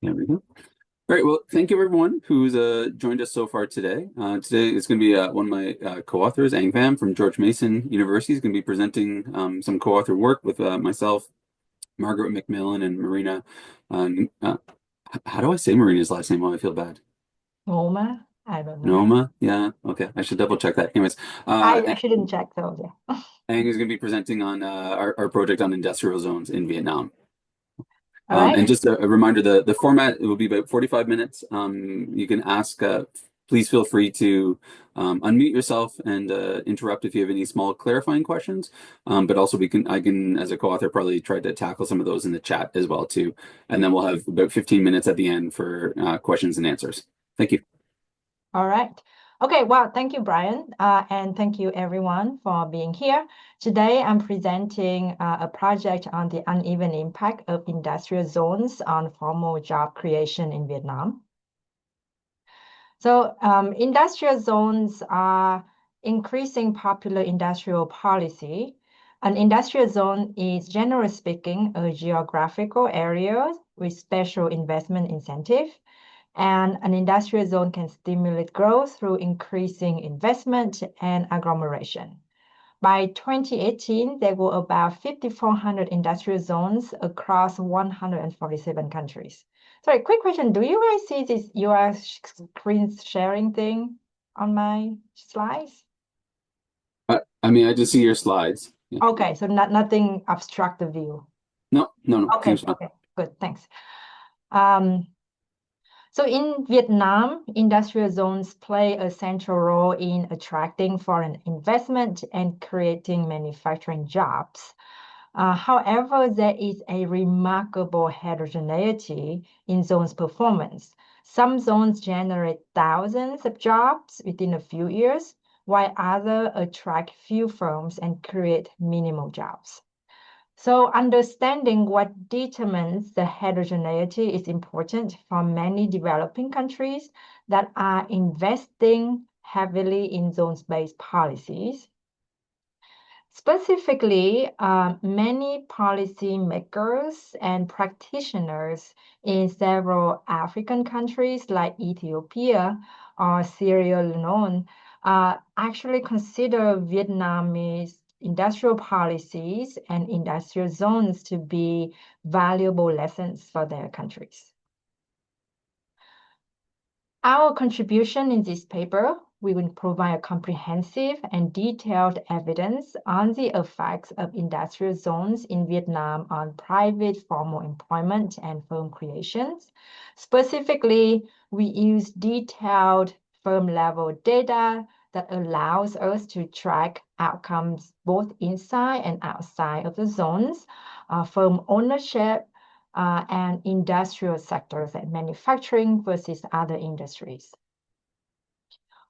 There we go. All right. Well, thank you everyone who's joined us so far today. Today is going to be one of my co-authors, Ang Pham from George Mason University, is going to be presenting some co-author work with myself, Margaret McMillan, and Marina. How do I say Marina's last name? Oh, I feel bad. Roma? I don't know. Noma? Yeah. Okay. I should double check that. Anyways, I shouldn't check those, yeah. Ang is going to be presenting on our project on industrial zones in Vietnam. All right. And just a reminder, the format, it will be about 45 minutes. You can ask, please feel free to unmute yourself and interrupt if you have any small clarifying questions. But also I can, as a co-author, probably try to tackle some of those in the chat as well too. And then we'll have about 15 minutes at the end for questions and answers. Thank you. All right. Okay, well, thank you, Brian, and thank you everyone for being here. Today, I'm presenting a project on the uneven impact of industrial zones on formal job creation in Vietnam. So industrial zones are increasing popular industrial policy. An industrial zone is, generally speaking, a geographical area with special investment incentive. And an industrial zone can stimulate growth through increasing investment and agglomeration. By 2018, there were about 5,400 industrial zones across 147 countries. Sorry, quick question. Do you guys see this US screen sharing thing on my slides? I mean, I just see your slides. Yeah. Okay, so nothing obstruct the view. No, no, no. Okay, Seems fine. okay, good, thanks. So in Vietnam, industrial zones play a central role in attracting foreign investment and creating manufacturing jobs. However, there is a remarkable heterogeneity in zones' performance. Some zones generate thousands of jobs within a few years, while others attract few firms and create minimal jobs. So understanding what determines the heterogeneity is important for many developing countries that are investing heavily in zones-based policies. Specifically, many policymakers and practitioners in several African countries like Ethiopia or Sierra Leone actually consider Vietnamese industrial policies and industrial zones to be valuable lessons for their countries. Our contribution in this paper, we will provide comprehensive and detailed evidence on the effects of industrial zones in Vietnam on private formal employment and firm creations. Specifically, we use detailed firm-level data that allows us to track outcomes both inside and outside of the zones, firm ownership, and industrial sectors like manufacturing versus other industries.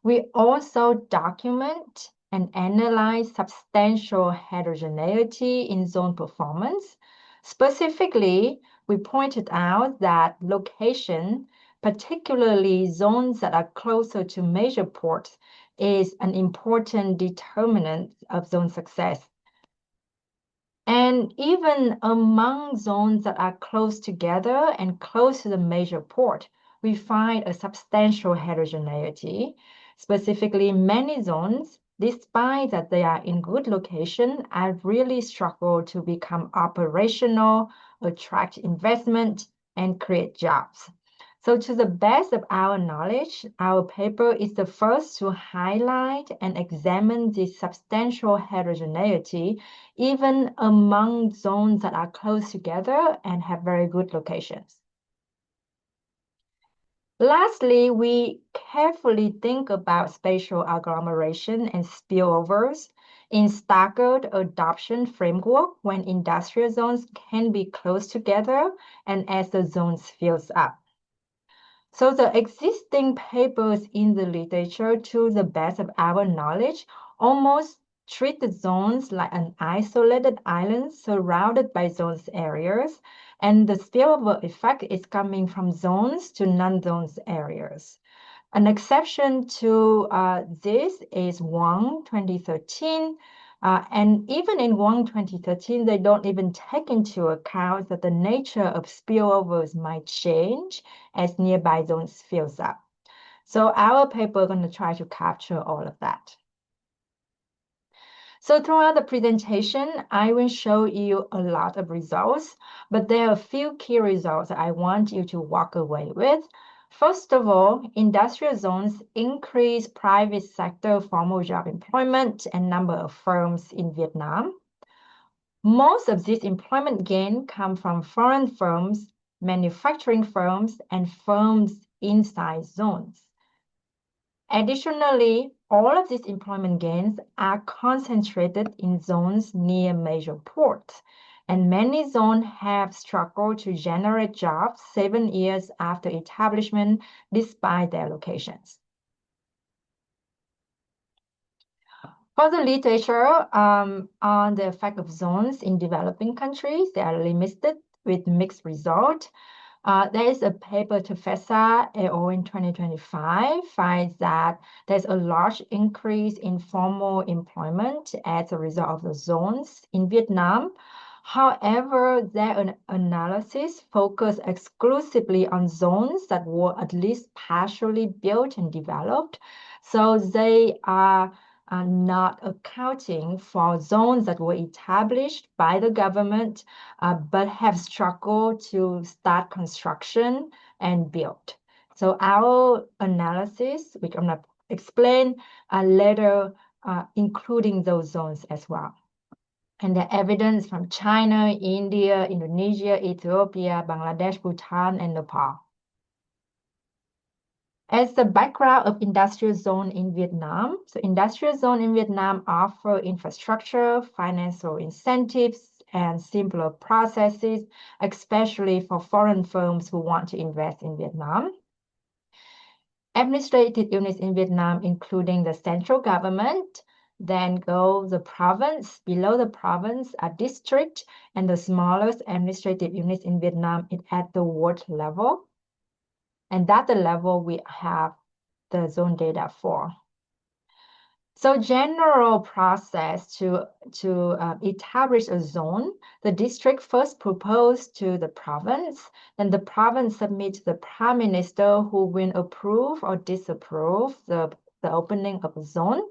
We also document and analyze substantial heterogeneity in zone performance. Specifically, we pointed out that location, particularly zones that are closer to major ports, is an important determinant of zone success. And even among zones that are close together and close to the major port, we find a substantial heterogeneity. Specifically, many zones, despite that they are in good location, have really struggled to become operational, attract investment, and create jobs. So to the best of our knowledge, our paper is the first to highlight and examine this substantial heterogeneity, even among zones that are close together and have very good locations. Lastly, we carefully think about spatial agglomeration and spillovers in staggered adoption framework when industrial zones can be close together and as the zones fills up. So the existing papers in the literature, to the best of our knowledge, almost treat the zones like an isolated island surrounded by zones areas, and the spillover effect is coming from zones to non-zones areas. An exception to this is Wang 2013, And even in WONG 2013, they don't even take into account that the nature of spillovers might change as nearby zones fills up. So our paper is going to try to capture all of that. So throughout the presentation, I will show you a lot of results, but there are a few key results that I want you to walk away with. First of all, industrial zones increase private sector formal job employment and number of firms in Vietnam. Most of this employment gain come from foreign firms, manufacturing firms, and firms inside zones. Additionally, all of these employment gains are concentrated in zones near major ports, and many zones have struggled to generate jobs 7 years after establishment despite their locations. For the literature on the effect of zones in developing countries, they are limited with mixed results. There is a paper to Fessa et al. In 2025 finds that there's a large increase in formal employment as a result of the zones in Vietnam. However, their analysis focused exclusively on zones that were at least partially built and developed. So they are not accounting for zones that were established by the government but have struggled to start construction and build. So our analysis, which I'm going to explain later, including those zones as well. And the evidence from China, India, Indonesia, Ethiopia, Bangladesh, Bhutan, and Nepal. As the background of industrial zone in Vietnam, so industrial zone in Vietnam offer infrastructure, financial incentives, and simpler processes, especially for foreign firms who want to invest in Vietnam. Administrative units in Vietnam, including the central government, then go the province, below the province are district, and the smallest administrative units in Vietnam is at the ward level. And that's the level we have the zone data for. So general process to establish a zone, the district first proposed to the province, then the province submits to the prime minister who will approve or disapprove the opening of a zone.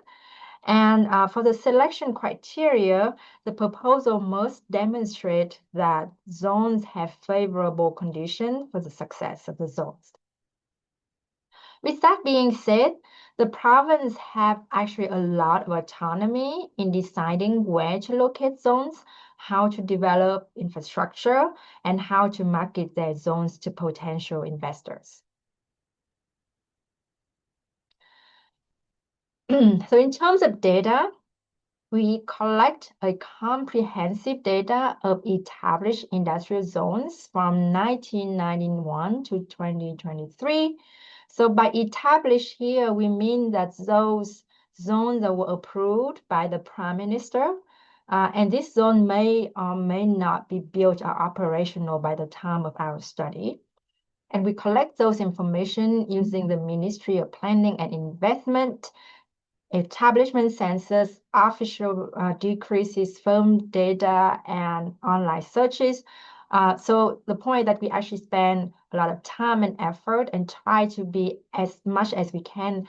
And for the selection criteria, the proposal must demonstrate that zones have favorable conditions for the success of the zones. With that being said, the province have actually a lot of autonomy in deciding where to locate zones, how to develop infrastructure, and how to market their zones to potential investors. So in terms of data, we collect a comprehensive data of established industrial zones from 1991 to 2023. So by established here, we mean that those zones that were approved by the Prime Minister, and this zone may or may not be built or operational by the time of our study. And we collect those information using the Ministry of Planning and Investment, establishment census, official decreases, firm data, and online searches. So the point that we actually spend a lot of time and effort and try to be as much as we can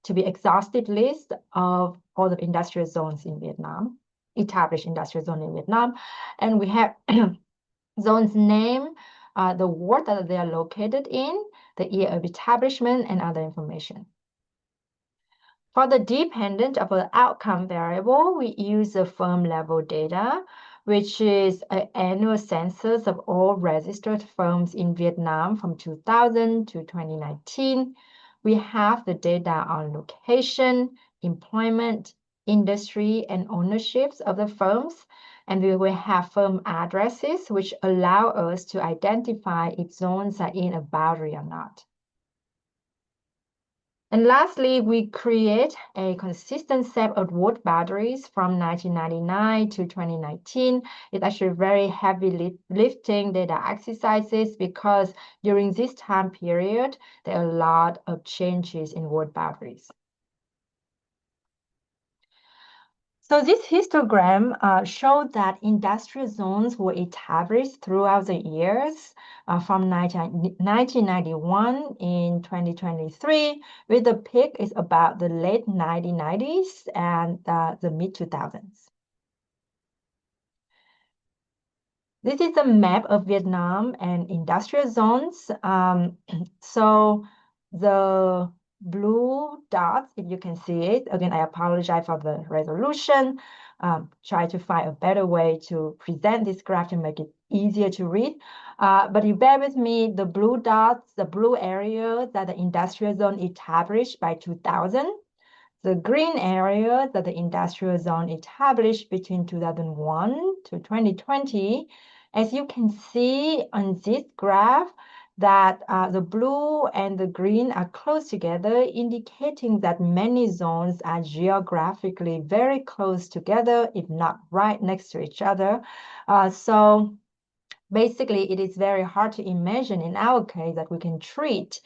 to be exhaustive list of all the industrial zones in Vietnam, established industrial zone in Vietnam. And we have zones name, the ward that they are located in, the year of establishment, and other information. For the dependent of the outcome variable, we use the firm level data, which is an annual census of all registered firms in Vietnam from 2000 to 2019. We have the data on location, employment, industry, and ownerships of the firms. And we will have firm addresses, which allow us to identify if zones are in a boundary or not. And lastly, we create a consistent set of ward boundaries from 1999 to 2019. It's actually very heavy lifting data exercises because during this time period, there are a lot of changes in ward boundaries. So this histogram showed that industrial zones were established throughout the years from 1991 in 2023, with the peak is about the late 1990s and the mid-2000s. This is a map of Vietnam and industrial zones. So the blue dots, if you can see it, again, I apologize for the resolution. Try to find a better way to present this graph to make it easier to read. But you bear with me, the blue dots, the blue area that the industrial zone established by 2000. The green area that the industrial zone established between 2001 to 2020. As you can see on this graph, that the blue and the green are close together, indicating that many zones are geographically very close together, if not right next to each other. So basically, it is very hard to imagine in our case that we can treat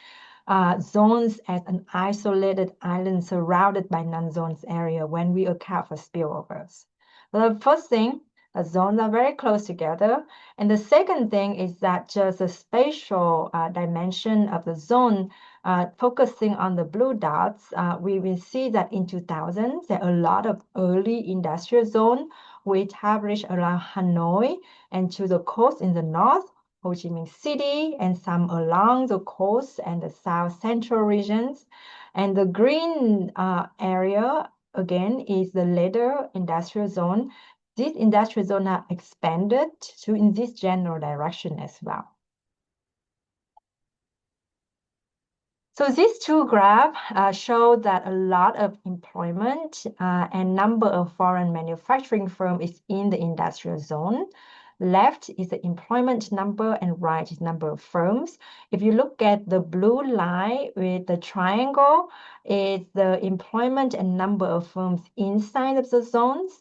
zones as an isolated island surrounded by non-zones area when we account for spillovers. The first thing, the zones are very close together. And the second thing is that just the spatial dimension of the zone, focusing on the blue dots, we will see that in 2000, there are a lot of early industrial zones we established around Hanoi and to the coast in the north, Ho Chi Minh City, and some along the coast and the south central regions. And the green area, again, is the later industrial zone. These industrial zones are expanded to in this general direction as well. So these two graphs show that a lot of employment and number of foreign manufacturing firms is in the industrial zone. Left is the employment number and right is number of firms. If you look at the blue line with the triangle, it's the employment and number of firms inside of the zones.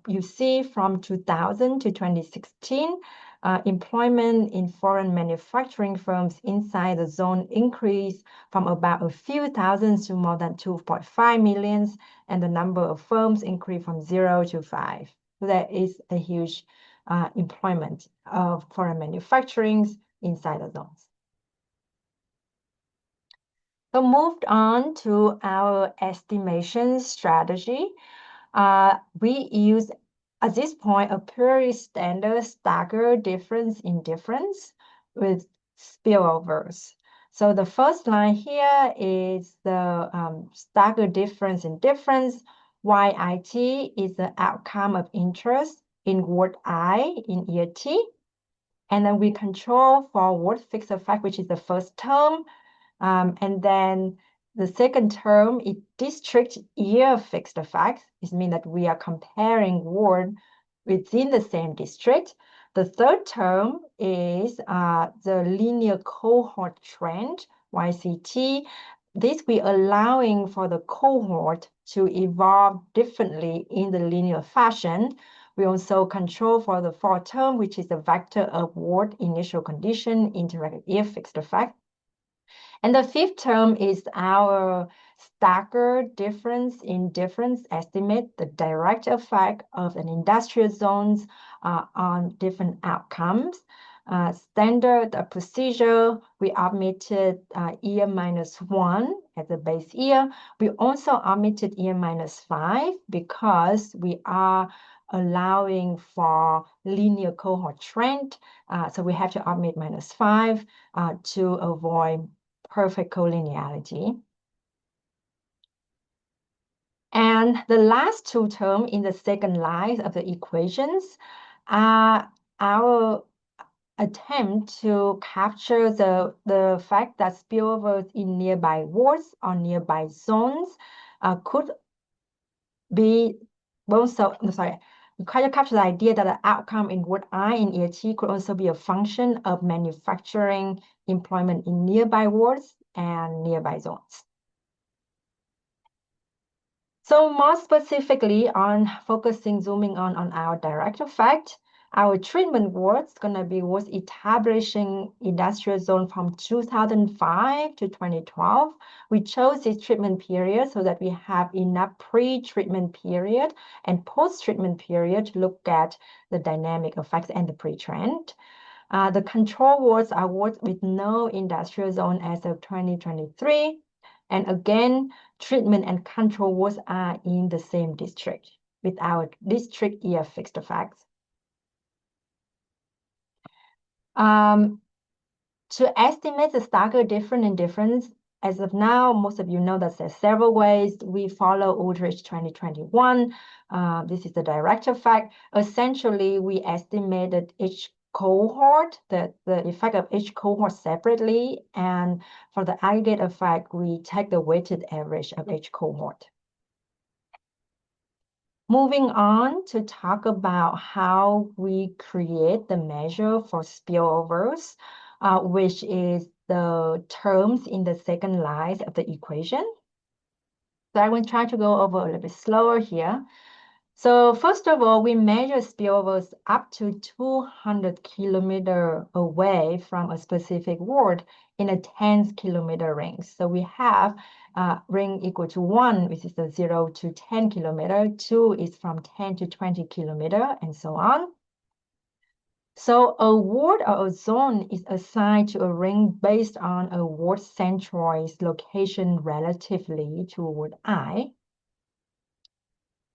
You see from 2000 to 2016, employment in foreign manufacturing firms inside the zone increased from about a few thousands to more than 2.5 million, and the number of firms increased from 0 to 5. So there is a huge employment of foreign manufacturing inside the zones. So moved on to our estimation strategy. We use at this point a purely standard staggered difference in difference with spillovers. So the first line here is the staggered difference in difference. YIT is the outcome of interest in word I in year T. And then we control for word fixed effect, which is the first term. And then the second term is district year fixed effect. This means that we are comparing word within the same district. The third term is the linear cohort trend, YCT. This we allowing for the cohort to evolve differently in the linear fashion. We also control for the fourth term, which is the vector of word initial condition, interactive year fixed effect. And the fifth term is our staggered difference in difference estimate, the direct effect of an industrial zones on different outcomes. Standard procedure, we omitted year -1 as a base year. We also omitted year -5 because we are allowing for linear cohort trend. So we have to omit -5 to avoid perfect collinearity. And the last two terms in the second line of the equations are our attempt to capture the fact that spillovers in nearby words or nearby zones could be also, we try to capture the idea that the outcome in word I in year T could also be a function of manufacturing employment in nearby words and nearby zones. So more specifically on zooming on our direct effect, Our treatment was gonna be was establishing industrial zone from 2005 to 2012. We chose this treatment period so that we have enough pre-treatment period and post-treatment period to look at the dynamic effects and the pre-trend. The control wards are wards with no industrial zone as of 2023. And again, treatment and control wards are in the same district with our district year fixed effects. To estimate the Starker difference, as of now, most of you know that there's several ways. We follow Aldrich 2021. This is the direct effect. Essentially, we estimated each cohort, the effect of each cohort separately. And for the aggregate effect, we take the weighted average of each cohort. Moving on to talk about how we create the measure for spillovers, which is the terms in the second line of the equation. So I will try to go over a little bit slower here. So first of all, we measure spillovers up to 200 kilometers away from a specific ward in a 10-kilometer ring. So we have ring equal to 1, which is the 0 to 10 kilometer. 2 is from 10 to 20 kilometer, and so on. So a ward or a zone is assigned to a ring based on a ward centroid's location relatively to ward I.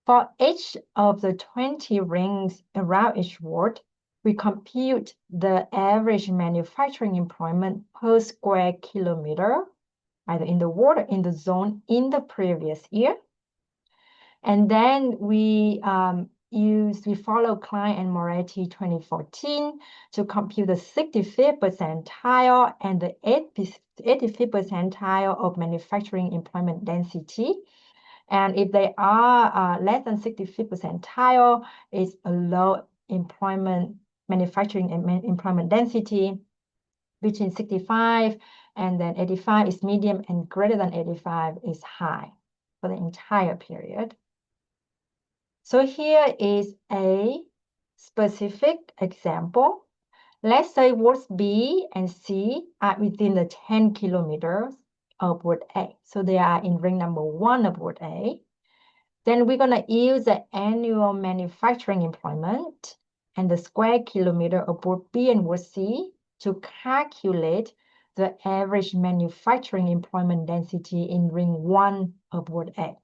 For each of the 20 rings around each ward, we compute the average manufacturing employment per square kilometer, either in the ward or in the zone in the previous year. And then we follow Klein and Moretti 2014 to compute the 65th percentile and the 85th percentile of manufacturing employment density. And if they are less than 65th percentile, it's a low manufacturing employment density. Between 65 and then 85 is medium, and greater than 85 is high for the entire period. So here is a specific example. Let's say wards B and C are within the 10 kilometers of ward A. So they are in ring number 1 of ward A. Then we're going to use the annual manufacturing employment and the square kilometer of ward B and ward C to calculate the average manufacturing employment density in ring 1 of ward A.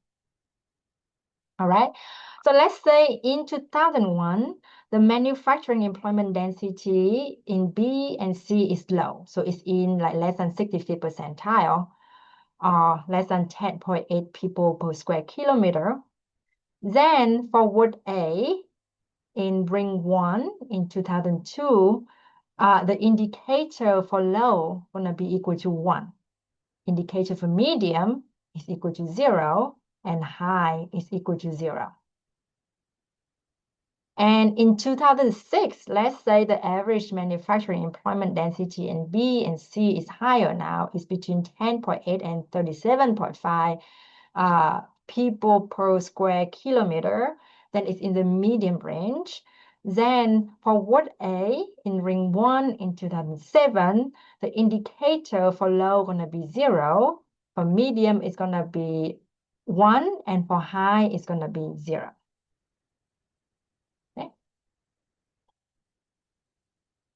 All right. So let's say in 2001, the manufacturing employment density in B and C is low. So it's in like less than 65th percentile, or less than 10.8 people per square kilometer. Then for ward A, in ring 1 in 2002, the indicator for low is going to be equal to 1. Indicator for medium is equal to 0, and high is equal to 0. And in 2006, let's say the average manufacturing employment density in B and C is higher now. It's between 10.8 and 37.5 people per square kilometer. Then it's in the medium range. Then for ward A in ring 1 in 2007, the indicator for low is going to be 0. For medium, it's going to be 1. And for high, it's going to be 0.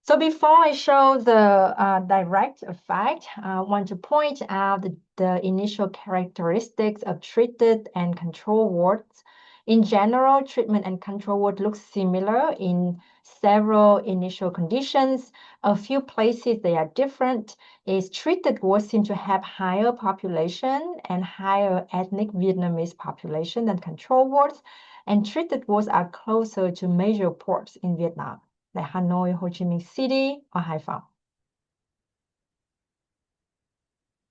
So before I show the direct effect, I want to point out the initial characteristics of treated and control wards. In general, treatment and control ward look similar in several initial conditions. A few places they are different is treated wards seem to have higher population and higher ethnic Vietnamese population than control wards, and treated wards are closer to major ports in Vietnam, like Hanoi, Ho Chi Minh City, or Haiphong.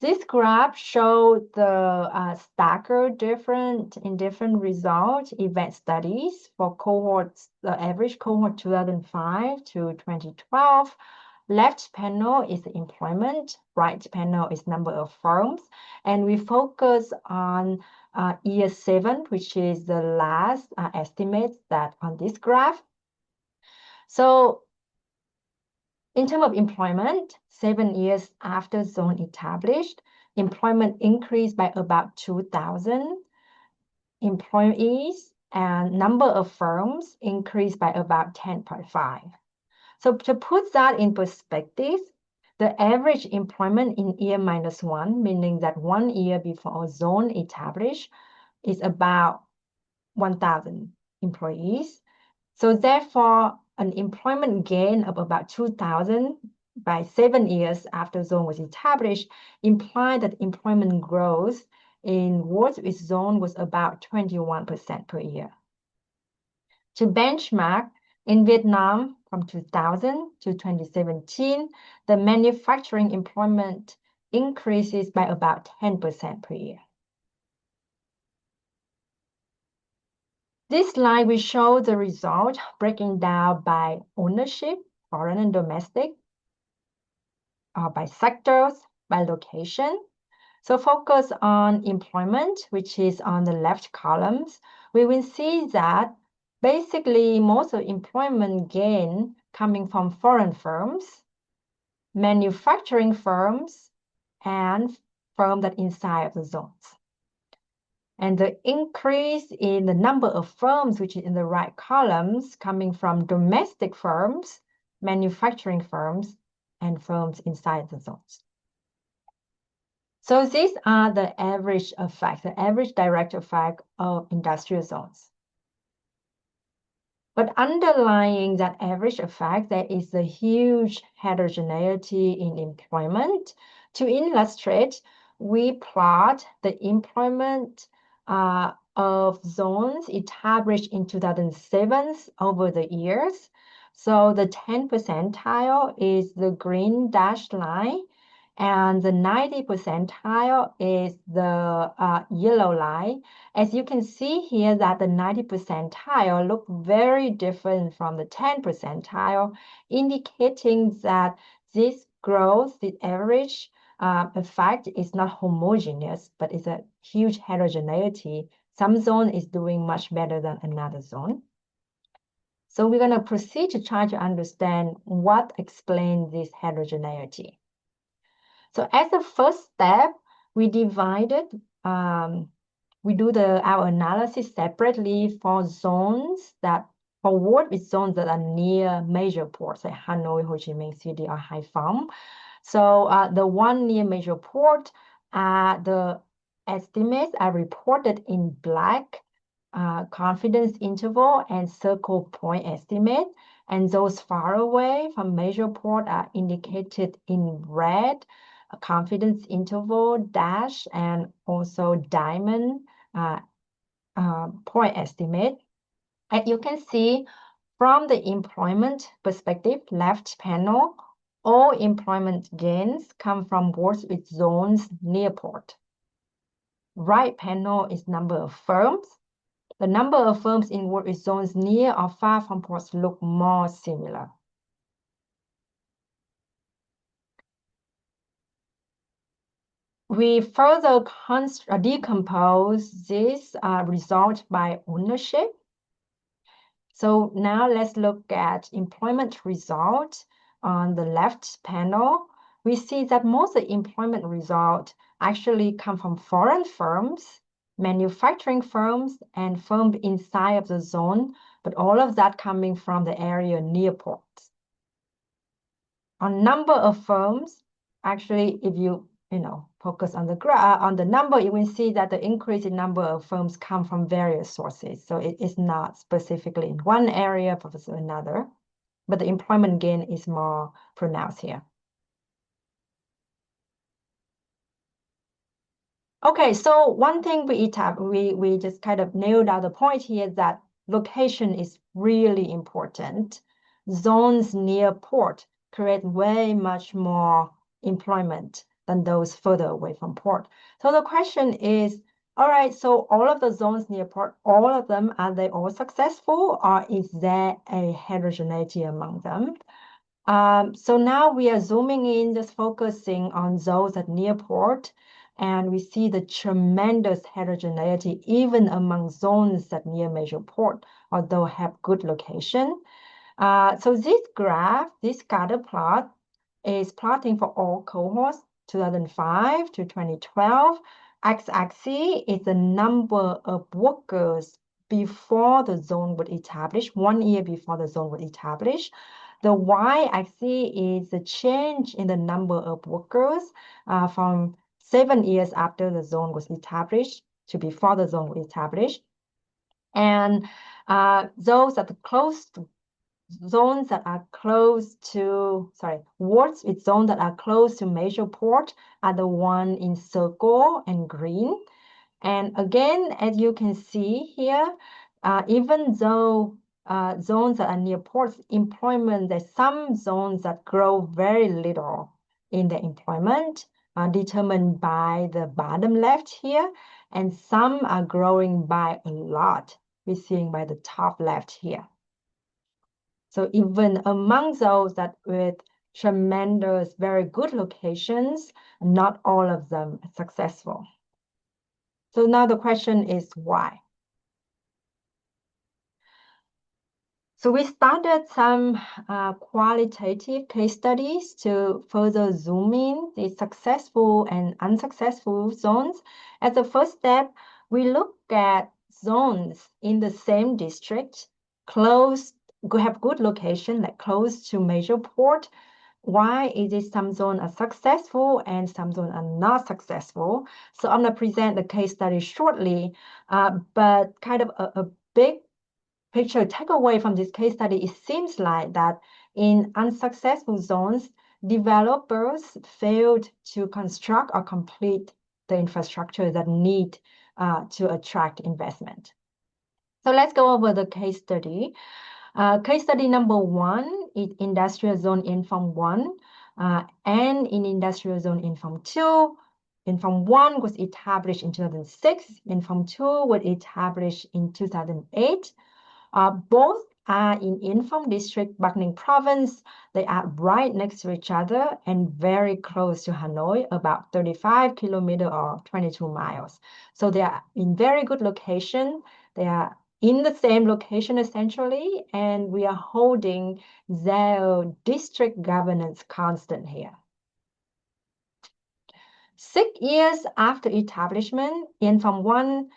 This graph shows the stacker in different results event studies for cohorts, the average cohort 2005 to 2012. Left panel is the employment, right panel is number of firms, and we focus on year 7, which is the last estimate that on this graph. So in terms of employment, 7 years after zone established, employment increased by about 2,000 employees, and number of firms increased by about 10.5. So to put that in perspective, the average employment in year -1, meaning that 1 year before a zone established, is about 1,000 employees. So therefore, an employment gain of about 2,000 by 7 years after zone was established implied that employment growth in wards with zone was about 21% per year. To benchmark, in Vietnam from 2000 to 2017, the manufacturing employment increases by about 10% per year. This slide will show the result breaking down by ownership, foreign and domestic, by sectors, by location. So focus on employment, which is on the left columns. We will see that basically most of employment gain coming from foreign firms, manufacturing firms, and firms that inside of the zones. And the increase in the number of firms, which is in the right columns, coming from domestic firms, manufacturing firms, and firms inside the zones. So these are the average effect, the average direct effect of industrial zones. But underlying that average effect, there is a huge heterogeneity in employment. To illustrate, we plot the employment of zones established in 2007 over the years. So the 10 percentile is the green dashed line, and the 90 percentile is the yellow line. As you can see here that the 90 percentile look very different from the 10 percentile, indicating that this growth, the average effect is not homogeneous, but it's a huge heterogeneity. Some zone is doing much better than another zone. So we're going to proceed to try to understand what explains this heterogeneity. So as a first step, we divided, we do our analysis separately for zones that, for ward with zones that are near major ports like Hanoi, Ho Chi Minh City, or Haiphong. So the one near major port, the estimates are reported in black, confidence interval and circle point estimate. And those far away from major port are indicated in red, confidence interval dash, and also diamond point estimate. And you can see from the employment perspective, left panel, all employment gains come from wards with zones near port. Right panel is number of firms. The number of firms in ward with zones near or far from ports look more similar. We further decompose this result by ownership. So now let's look at employment result. On the left panel, we see that most of the employment result actually come from foreign firms, manufacturing firms, and firms inside of the zone, but all of that coming from the area near ports. On number of firms, actually, if you focus on the number, you will see that the increase in number of firms come from various sources. So it is not specifically in one area versus another, but the employment gain is more pronounced here. Okay, so one thing we just kind of nailed out the point here that location is really important. Zones near port create way much more employment than those further away from port. So the question is, all right, so all of the zones near port, all of them, are they all successful, or is there a heterogeneity among them? So now we are zooming in, just focusing on those at near port, and we see the tremendous heterogeneity even among zones that near major port, although have good location. So this graph, this scatter plot, is plotting for all cohorts, 2005 to 2012. X-axis is the number of workers before the zone was established, 1 year before the zone was established. The Y-axis is the change in the number of workers from 7 years after the zone was established to before the zone was established. And those that close to zones that are close to, wards with zones that are close to major port are the one in circle and green. And again, as you can see here, even though zones that are near ports employment, there's some zones that grow very little in the employment, determined by the bottom left here, and some are growing by a lot, we're seeing by the top left here. So even among those that with tremendous, very good locations, not all of them are successful. So now the question is why? So we started some qualitative case studies to further zoom in the successful and unsuccessful zones. As the first step, we look at zones in the same district, close, have good location, like close to major port. Why is it some zones are successful and some zones are not successful? So I'm going to present the case study shortly, but kind of a big picture takeaway from this case study, it seems like that in unsuccessful zones, developers failed to construct or complete the infrastructure that need to attract investment. So let's go over the case study. Case study number 1 is Industrial Zone Inform 1 and in Industrial Zone Inform 2. Inform 1 was established in 2006. Inform 2 was established in 2008. Both are in Inform District, Bắc Ninh Province. They are right next to each other and very close to Hanoi, about 35 kilometers or 22 miles. So they are in very good location. They are in the same location essentially, and we are holding their district governance constant here. 6 years after establishment, Inform 1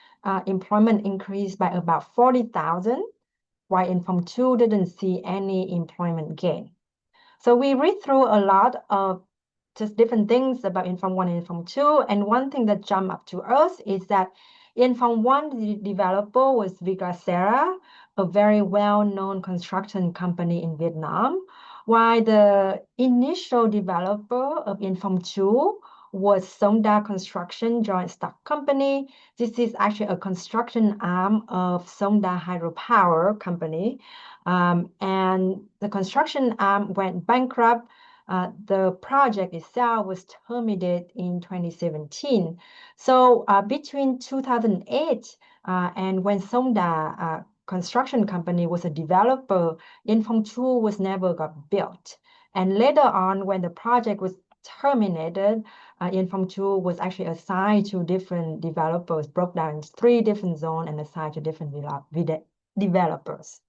employment increased by about 40,000. While Inform 2 didn't see any employment gain. So we read through a lot of just different things about Inform 1 and Inform 2, and one thing that jumped up to us is that Inform 1, the developer was Vigracera, a very well-known construction company in Vietnam, while the initial developer of Inform 2 was Songda Construction Joint Stock Company. This is actually a construction arm of Songda Hydropower Company. And the construction arm went bankrupt. The project itself was terminated in 2017. So between 2008 and when Songda Construction Company was a developer, Inform 2 was never got built. And later on, when the project was terminated, Inform 2 was actually assigned to different developers, broke down in 3 different zones and assigned to different developers.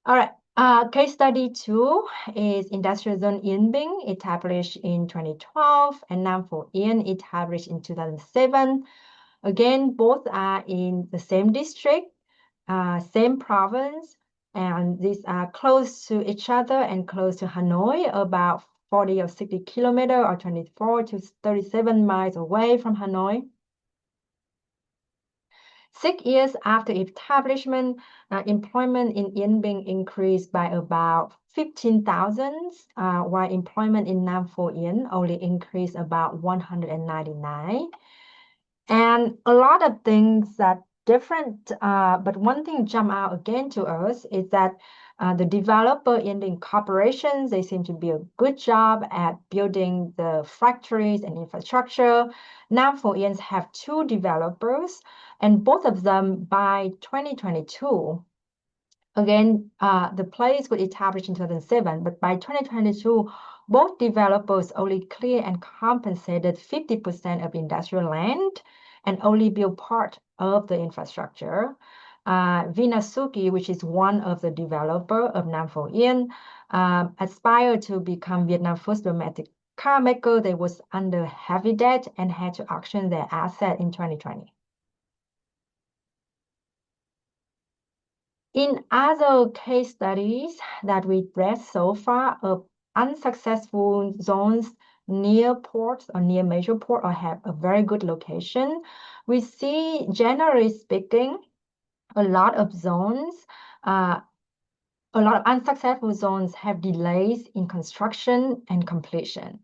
All right, case study 2 is Industrial Zone Yên Binh, established in 2012, and Nam Pho Yên, established in 2007. Again, both are in the same district, same province, and these are close to each other and close to Hanoi, about 40 or 60 kilometers or 24 to 37 miles away from Hanoi. 6 years after establishment, employment in Yên Binh increased by about 15,000, while employment in Nam Pho Yên only increased about 199. And a lot of things that different, but one thing jump out again to us is that the developer in the corporations, they seem to be a good job at building the factories and infrastructure. Nam Pho Yên have 2 developers, and both of them by 2022, again, the place was established in 2007, but by 2022, both developers only cleared and compensated 50% of industrial land and only built part of the infrastructure. Vinasuki, which is one of the developer of Nam Pho Yên, aspired to become Vietnam's first domestic car maker. They was under heavy debt and had to auction their asset in 2020. In other case studies that we read so far of unsuccessful zones near ports or near major port or have a very good location, we see, generally speaking, a lot of zones, a lot of unsuccessful zones have delays in construction and completion.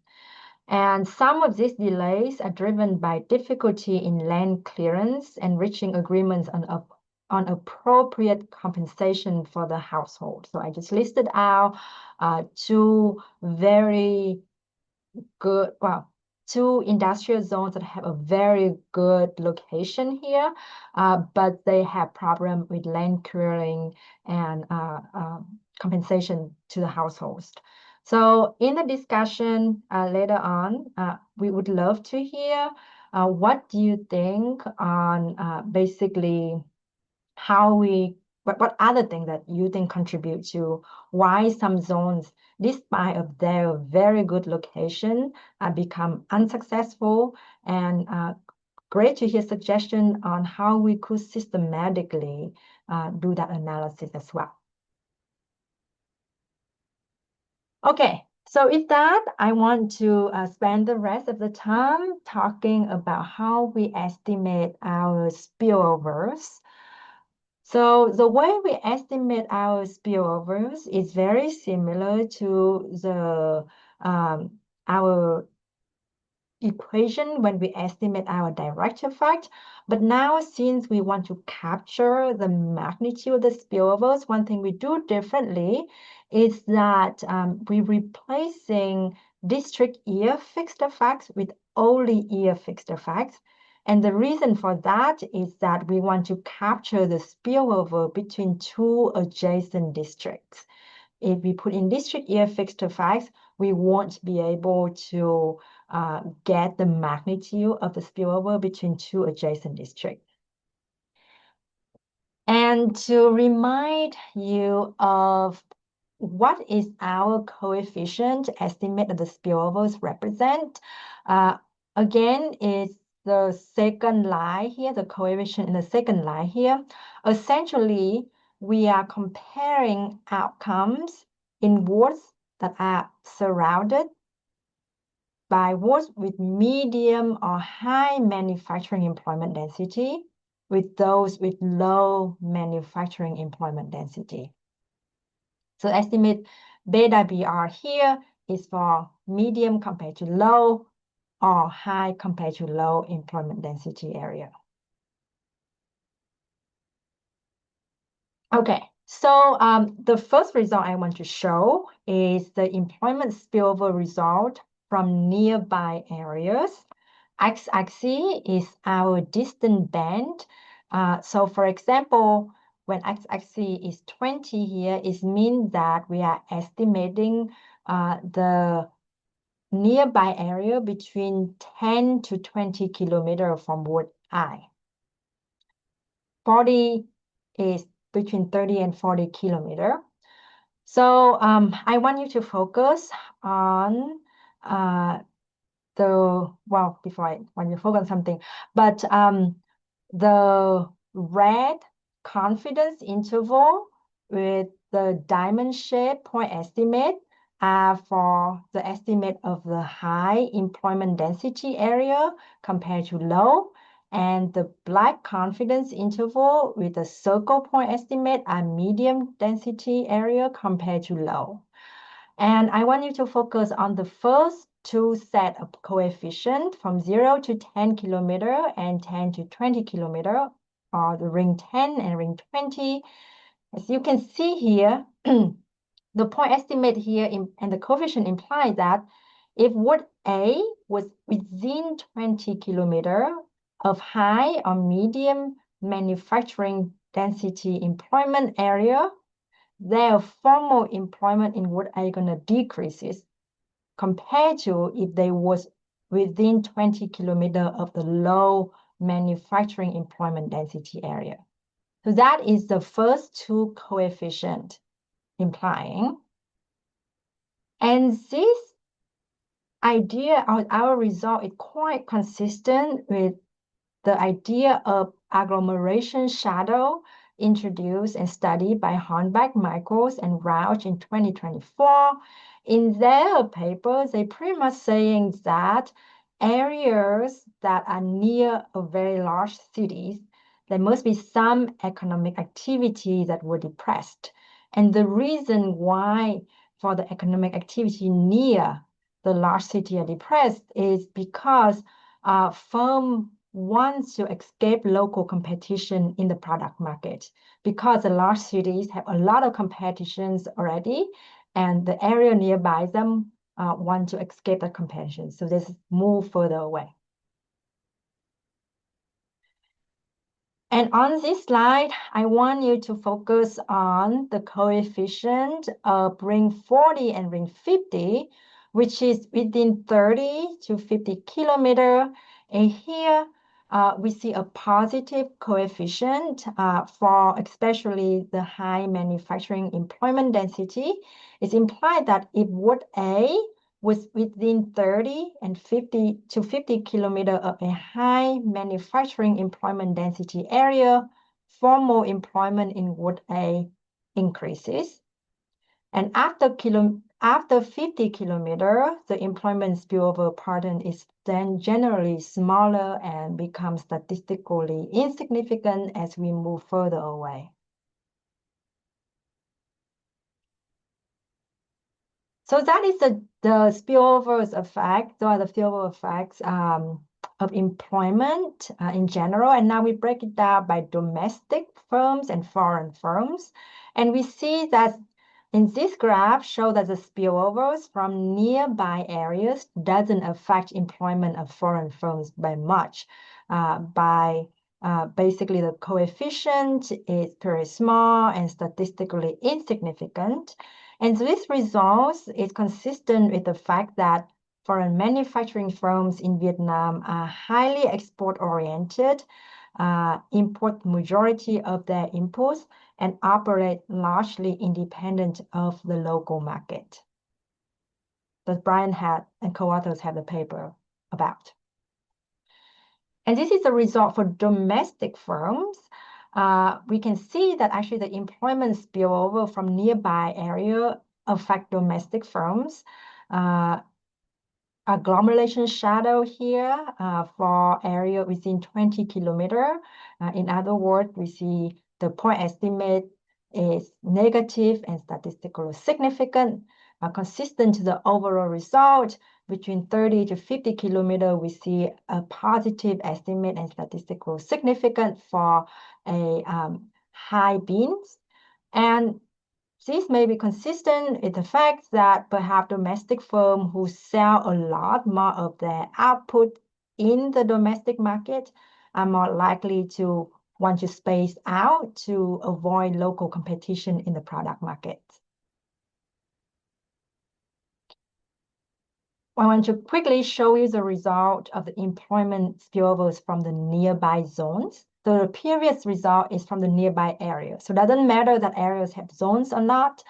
And some of these delays are driven by difficulty in land clearance and reaching agreements on appropriate compensation for the household. So I just listed out two very good, well, two industrial zones that have a very good location here, but they have problem with land clearing and compensation to the households. So in the discussion later on, we would love to hear what do you think on basically what other things that you think contribute to why some zones, despite of their very good location, become unsuccessful, and great to hear suggestion on how we could systematically do that analysis as well. Okay, so with that, I want to spend the rest of the time talking about how we estimate our spillovers. So the way we estimate our spillovers is very similar to our equation when we estimate our direct effect. But now, since we want to capture the magnitude of the spillovers, one thing we do differently is that we're replacing district year fixed effects with only year fixed effects. And the reason for that is that we want to capture the spillover between two adjacent districts. If we put in district year fixed effects, we won't be able to get the magnitude of the spillover between two adjacent districts. And to remind you of what is our coefficient estimate of the spillovers represent, again, is the second line here, the coefficient in the second line here. Essentially, we are comparing outcomes in wards that are surrounded by wards with medium or high manufacturing employment density with those with low manufacturing employment density. So estimate beta BR here is for medium compared to low, or high compared to low employment density area. Okay, so the first result I want to show is the employment spillover result from nearby areas. X-axis is our distant band. So for example, when x-axis is 20 here, it means that we are estimating the nearby area between 10 to 20 kilometers from ward I. 40 is between 30 and 40 kilometers. So I want you to focus on when you focus on something, but the red confidence interval with the diamond shape point estimate for the estimate of the high employment density area compared to low, and the black confidence interval with the circle point estimate are medium density area compared to low. And I want you to focus on the first two set of coefficient from 0 to 10 kilometer and 10 to 20 kilometer, or the ring 10 and ring 20. As you can see here, the point estimate here and the coefficient imply that if ward A was within 20 kilometer of high or medium manufacturing density employment area, their formal employment in ward A gonna decreases compared to if they was within 20 kilometer of the low manufacturing employment density area. So that is the first two coefficient implying. And this idea of our result is quite consistent with the idea of agglomeration shadow introduced and studied by Hornbeck, Michaels, and Rauch in 2024. In their papers, they pretty much saying that areas that are near a very large cities, there must be some economic activity that were depressed. And the reason why for the economic activity near the large city are depressed is because firm wants to escape local competition in the product market, because the large cities have a lot of competitions already, and the area nearby them want to escape the competition. So they move further away. And on this slide, I want you to focus on the coefficient of ring 40 and ring 50, which is within 30 to 50 kilometer. And here we see a positive coefficient for especially the high manufacturing employment density. It's implied that if Ward A was within 30 and 50 to 50 kilometer of a high manufacturing employment density area, formal employment in Ward A increases. And after 50 kilometer, the employment spillover pattern is then generally smaller and becomes statistically insignificant as we move further away. So that is the spillovers effect, or the spillover effects of employment in general. And now we break it down by domestic firms and foreign firms. And we see that in this graph show that the spillovers from nearby areas doesn't affect employment of foreign firms by much. Basically, the coefficient is very small and statistically insignificant. And this result is consistent with the fact that foreign manufacturing firms in Vietnam are highly export-oriented, import majority of their imports, and operate largely independent of the local market. That Brian had and co-authors have the paper about. And this is the result for domestic firms. We can see that actually the employment spillover from nearby area affect domestic firms. Agglomeration shadow here for area within 20 kilometer. In other words, we see the point estimate is negative and statistically significant, consistent to the overall result. Between 30 to 50 kilometer, we see a positive estimate and statistical significant for a high beans. And this may be consistent with the fact that perhaps domestic firms who sell a lot more of their output in the domestic market are more likely to want to space out to avoid local competition in the product market. I want to quickly show you the result of the employment spillovers from the nearby zones. So the previous result is from the nearby area. So it doesn't matter that areas have zones or not.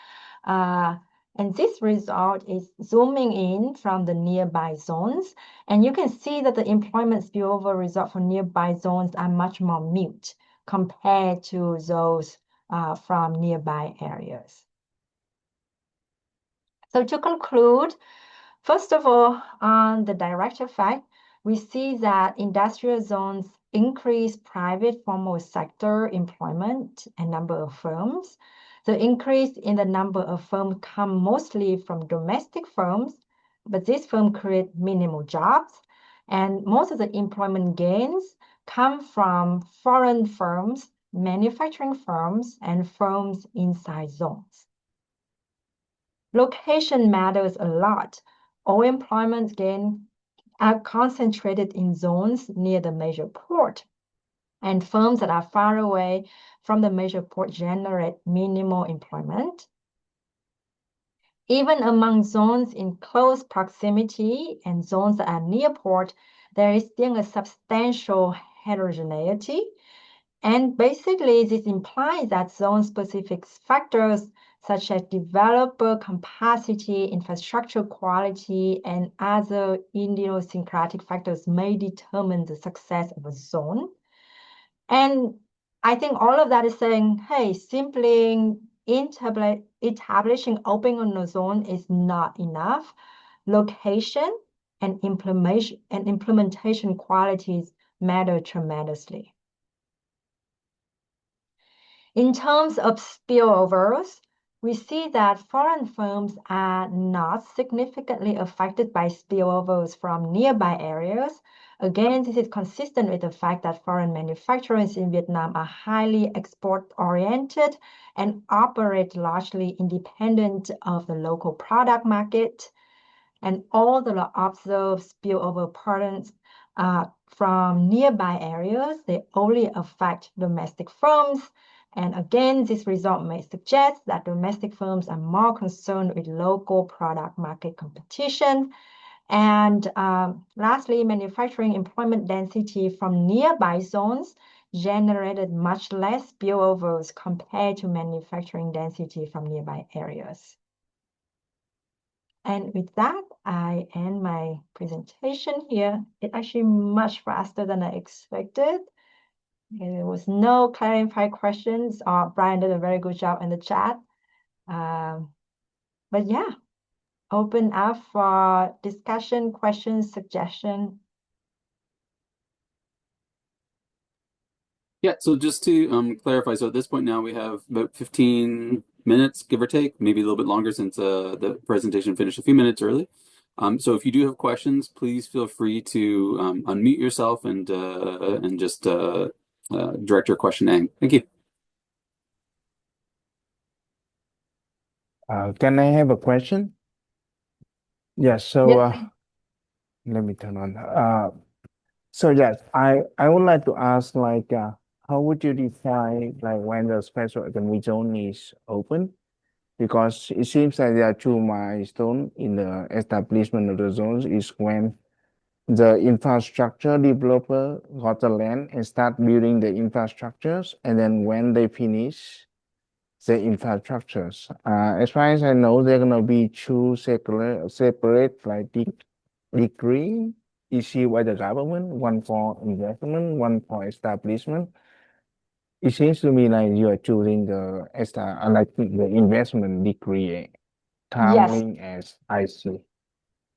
And this result is zooming in from the nearby zones. And you can see that the employment spillover result for nearby zones are much more mute compared to those from nearby areas. So to conclude, first of all, on the direct effect, we see that industrial zones increase private formal sector employment and number of firms. The increase in the number of firms come mostly from domestic firms, but these firms create minimal jobs. And most of the employment gains come from foreign firms, manufacturing firms, and firms inside zones. Location matters a lot. All employment gains are concentrated in zones near the major port, and firms that are far away from the major port generate minimal employment. Even among zones in close proximity and zones that are near port, there is still a substantial heterogeneity. And basically, this implies that zone-specific factors such as developer capacity, infrastructure quality, and other idiosyncratic factors may determine the success of a zone. And I think all of that is saying, hey, simply establishing open zone is not enough. Location and implementation qualities matter tremendously. In terms of spillovers, we see that foreign firms are not significantly affected by spillovers from nearby areas. Again, this is consistent with the fact that foreign manufacturers in Vietnam are highly export-oriented and operate largely independent of the local product market. And all the observed spillover patterns from nearby areas, they only affect domestic firms. And again, this result may suggest that domestic firms are more concerned with local product market competition. And lastly, manufacturing employment density from nearby zones generated much less spillovers compared to manufacturing density from nearby areas. And with that, I end my presentation here. It's actually much faster than I expected. There was no clarifying questions. Brian did a very good job in the chat. But yeah, open up for discussion, questions, suggestion. Yeah, so just to clarify, so at this point now we have about 15 minutes, give or take, maybe a little bit longer since the presentation finished a few minutes early. So if you do have questions, please feel free to unmute yourself and just direct your question in. Thank you. Can I have a question? Yes, so Yes. let me turn on. So yes, I would like to ask like how would you define like when the special economic zone is open? Because it seems like there are two milestones in the establishment of the zones is when the infrastructure developer got the land and start building the infrastructures, and then when they finish the infrastructures. As far as I know, they're gonna be two separate like decree issued by the government, one for investment, one for establishment. It seems to me like you are choosing like the investment decree Yes. timing as I see.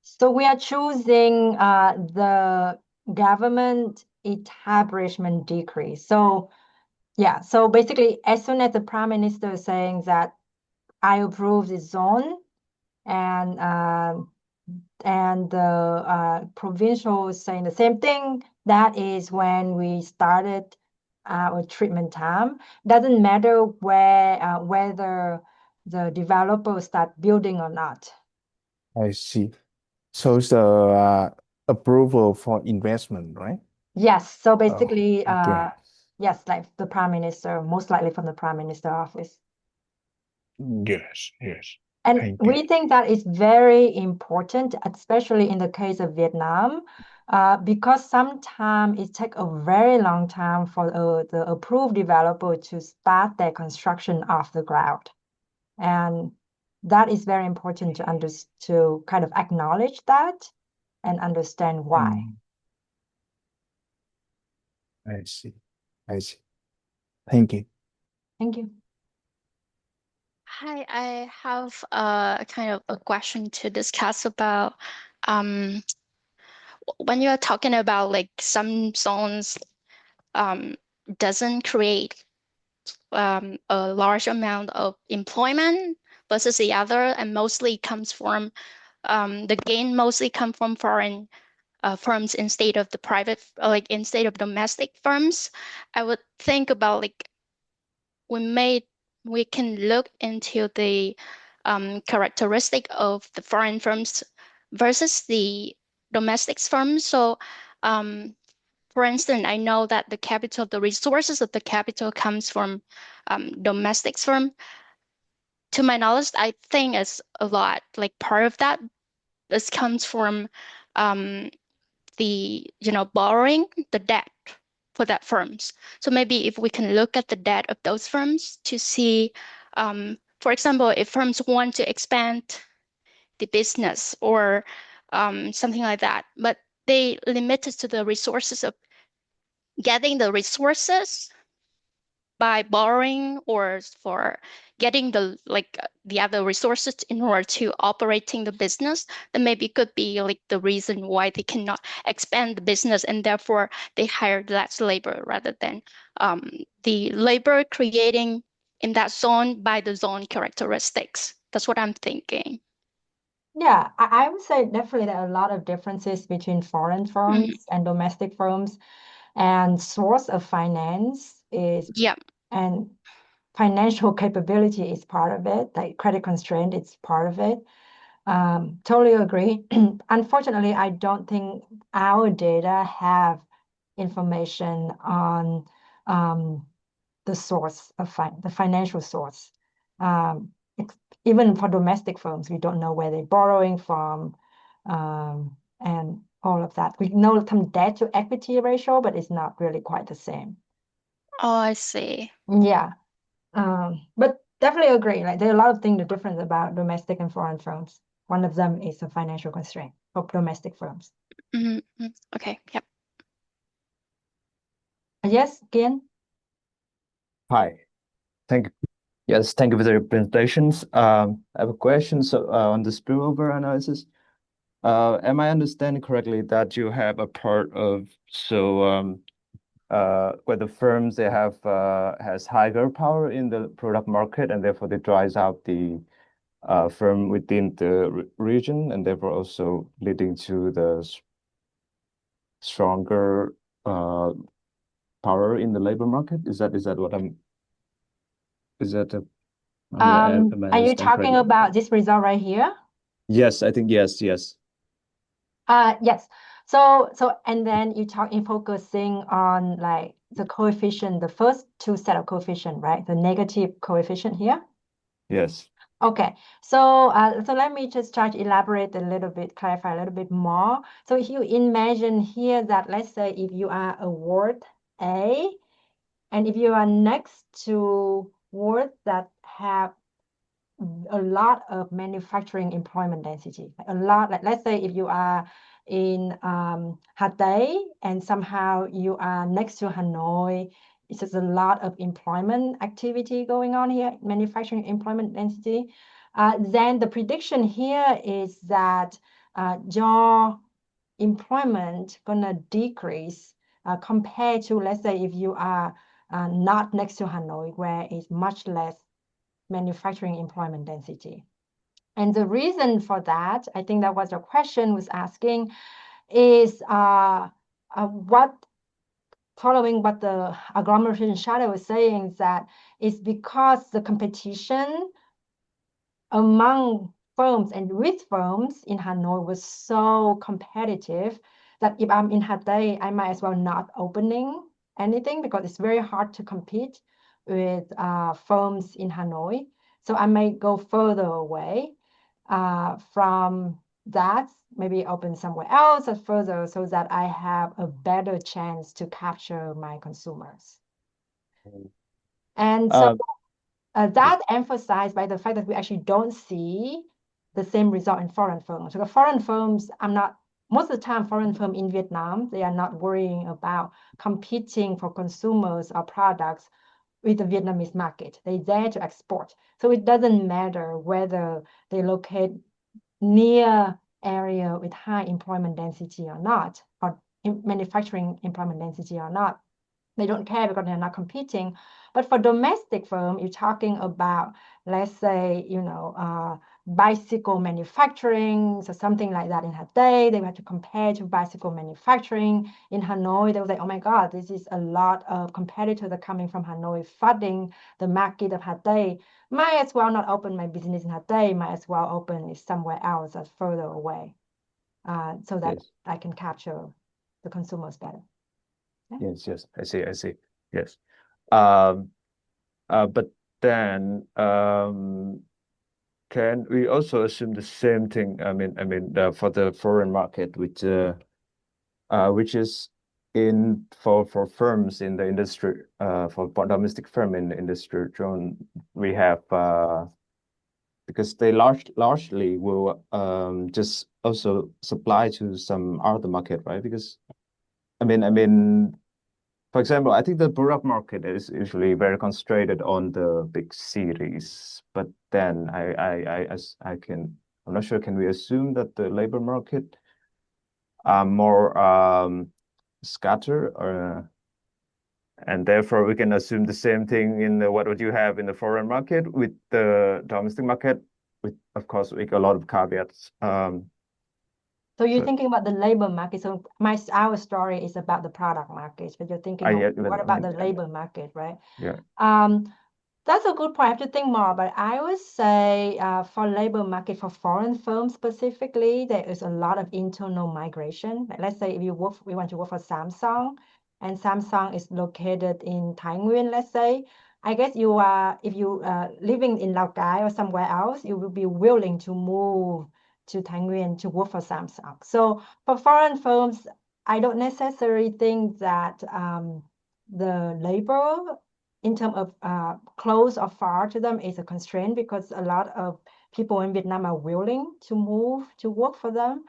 So we are choosing the government establishment decree. So yeah, so basically, as soon as the prime minister is saying that I approve the zone, and the provincial is saying the same thing, that is when we started our treatment time. Doesn't matter whether the developer start building or not. I see. So it's the approval for investment, right? Yes. So Oh, basically, okay. yes, like the prime minister, most likely from the prime minister office. Yes, yes. And Thank we you. think that is very important, especially in the case of Vietnam, because sometimes it takes a very long time for the approved developer to start their construction off the ground. And that is very important to kind of acknowledge that and understand why. I see. I see. Thank you. Thank you. Hi, I have a kind of a question to discuss about when you're talking about like some zones doesn't create a large amount of employment versus the other, and mostly comes from the gain mostly come from foreign firms instead of the private, like instead of domestic firms. I would think about like we can look into the characteristic of the foreign firms versus the domestic firms. So, for instance, I know that the resources of the capital comes from domestic firm. To my knowledge, I think it's a lot. Like part of that, this comes from the borrowing, the debt. for that firms. So maybe if we can look at the debt of those firms to see, for example, if firms want to expand the business or something like that, but they limited to the resources of getting the resources by borrowing or for getting the other resources in order to operating the business, then maybe it could be like the reason why they cannot expand the business, and therefore they hire less labor rather than the labor creating in that zone by the zone characteristics. That's what I'm thinking. Yeah, I would say definitely there are a lot of differences between foreign firms and domestic firms, and source of finance is Yeah. and financial capability is part of it, like credit constraint is part of it. Totally agree. Unfortunately, I don't think our data have information on the source of the financial source. Even for domestic firms, we don't know where they're borrowing from, and all of that. We know some debt to equity ratio, but it's not really quite the same. Oh, I see. Yeah. But definitely agree. Like there are a lot of things different about domestic and foreign firms. One of them is a financial constraint for domestic firms. Okay. Yep. Yes, Gian? Hi. Thank you. Yes, thank you for the presentations. I have a question. So on the spillover analysis, am I understanding correctly that you have a part of where the firms they have has higher power in the product market and therefore they drives out the firm within the region and therefore also leading to the stronger power in the labor market? Is that what I'm? Is that a? Am I Are you understand talking correctly? about this result right here? Yes, I think yes. Yes. And then you're focusing on like the coefficient, the first two set of coefficient, right? The negative coefficient here. Yes. Okay, so let me just try to elaborate a little bit, clarify a little bit more. So if you imagine here that let's say if you are a ward A, and if you are next to wards that have a lot of manufacturing employment density, a lot, like let's say if you are in Hà Tây and somehow you are next to Hanoi, it's just a lot of employment activity going on here, manufacturing employment density. Then the prediction here is that your employment gonna decrease compared to, let's say, if you are not next to Hanoi, where it's much less manufacturing employment density. And the reason for that, I think that was your question was asking, is following what the agglomeration shadow was saying, that it's because the competition among firms and with firms in Hanoi was so competitive that if I'm in Hà Tây, I might as well not opening anything because it's very hard to compete with firms in Hanoi. So I may go further away from that, maybe open somewhere else or further so that I have a better chance to capture my consumers. And so that emphasized by the fact that we actually don't see the same result in foreign firms. So the foreign firms, most of the time, foreign firm in Vietnam, they are not worrying about competing for consumers or products with the Vietnamese market. They dare to export. So it doesn't matter whether they locate near area with high employment density or not, or manufacturing employment density or not. They don't care because they're not competing. But for domestic firm, you're talking about, let's say, bicycle manufacturing, so something like that in Hà Tây, they had to compare to bicycle manufacturing in Hanoi. They were like, oh my God, this is a lot of competitors that are coming from Hanoi flooding the market of Hà Tây. Might as well not open my business in Hà Tây, might as well open it somewhere else that's further away, so that I can capture the consumers better. Yes, I see. Yes. But then can we also assume the same thing? I mean, for the foreign market, which is for firms in the industry, for domestic firm in the industry zone, we have because they largely will just also supply to some other market, right? Because I mean, for example, I think the product market is usually very concentrated on the big cities, but then I'm not sure, can we assume that the labor market are more scattered, or and therefore we can assume the same thing in what would you have in the foreign market with the domestic market, with of course with a lot of caveats. So you're So- thinking about the labor market. So our story is about the product market, but you're thinking yeah, of what about the labor market, right? Yeah. That's a good point. I have to think more, but I would say for labor market for foreign firms specifically, there is a lot of internal migration. Like, let's say if we want to work for Samsung, and Samsung is located in Tai Nguyen, let's say. I guess if you living in Lao Cai or somewhere else, you will be willing to move to Tai Nguyen to work for Samsung. So for foreign firms, I don't necessarily think that the labor in terms of close or far to them is a constraint, because a lot of people in Vietnam are willing to move to work for them.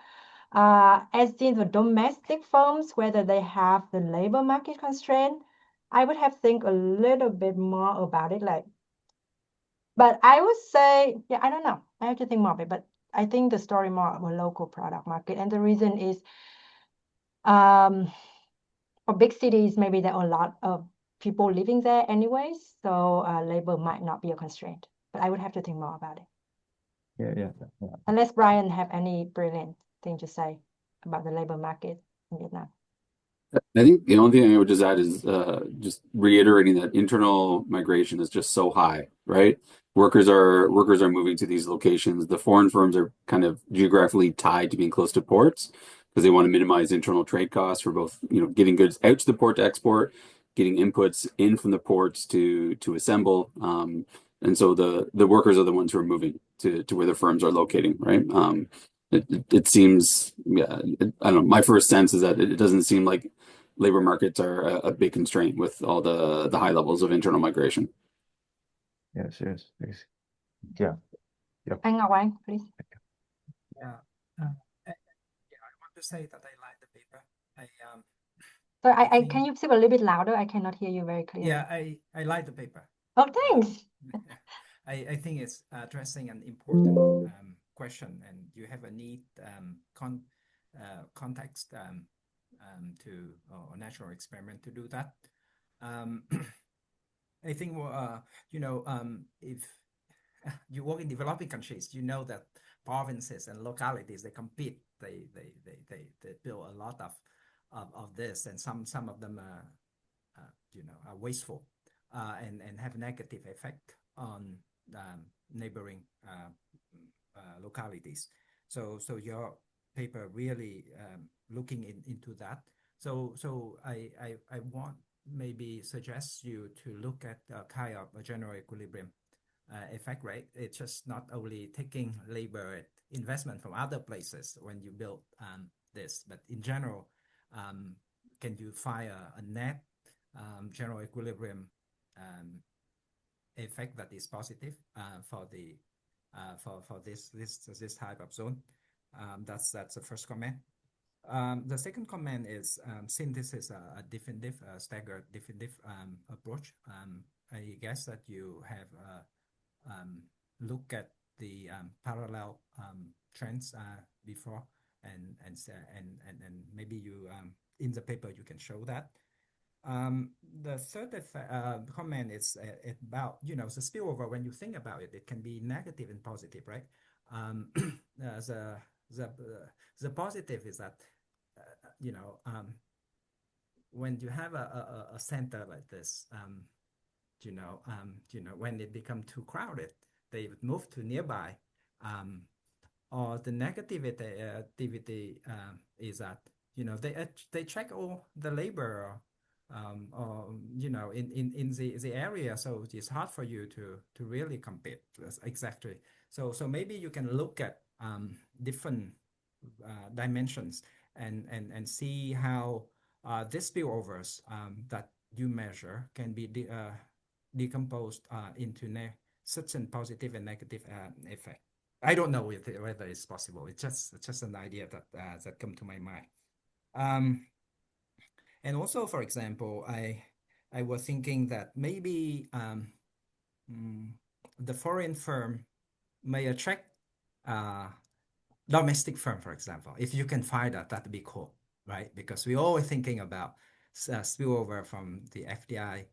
As in the domestic firms, whether they have the labor market constraint, I would have to think a little bit more about it. But I would say, yeah, I don't know. I have to think more of it, but I think the story more of a local product market. And the reason is for big cities, maybe there are a lot of people living there anyways, so labor might not be a constraint. But I would have to think more about it. Yeah. Unless Brian have any brilliant thing to say about the labor market in Vietnam. I think the only thing I would just add is just reiterating that internal migration is just so high, right? Workers are moving to these locations. The foreign firms are kind of geographically tied to being close to ports because they want to minimize internal trade costs for both, getting goods out to the port to export, getting inputs in from the ports to assemble. And so the workers are the ones who are moving to where the firms are locating, right? It seems, yeah, I don't know. My first sense is that it doesn't seem like labor markets are a big constraint with all the high levels of internal migration. Yes. Yeah. Anh Ngọc Anh, please. Yeah. I want to say that I like the paper. So can you speak a little bit louder? I cannot hear you very clearly. Yeah, I like the paper. Oh, thanks. I think it's addressing an important question, and you have a neat context to a natural experiment to do that. I think if you work in developing countries, you know that provinces and localities, they compete. They build a lot of this, and some of them are wasteful and have negative effect on neighboring localities. So your paper really looking into that. So I want maybe suggest you to look at kind of a general equilibrium effect, right? It's just not only taking labor investment from other places when you build this, but in general, can you find a net general equilibrium effect that is positive for this type of zone? That's the first comment. The second comment is, since this is a definitive, staggered definitive approach, I guess that you have look at the parallel trends before, and maybe you in the paper you can show that. The third comment is about the spillover. When you think about it, it can be negative and positive, right? The positive is that when you have a center like this, when it become too crowded, they would move to nearby. Or the negativity is that they check all the labor or in the area, so it's hard for you to really compete. Exactly. So maybe you can look at different dimensions and see how these spillovers that you measure can be decomposed into certain positive and negative effect. I don't know whether it's possible. It's just an idea that come to my mind. And also, for example, I was thinking that maybe the foreign firm may attract domestic firm, for example. If you can find that, that'd be cool, right? Because we're always thinking about spillover from the FDI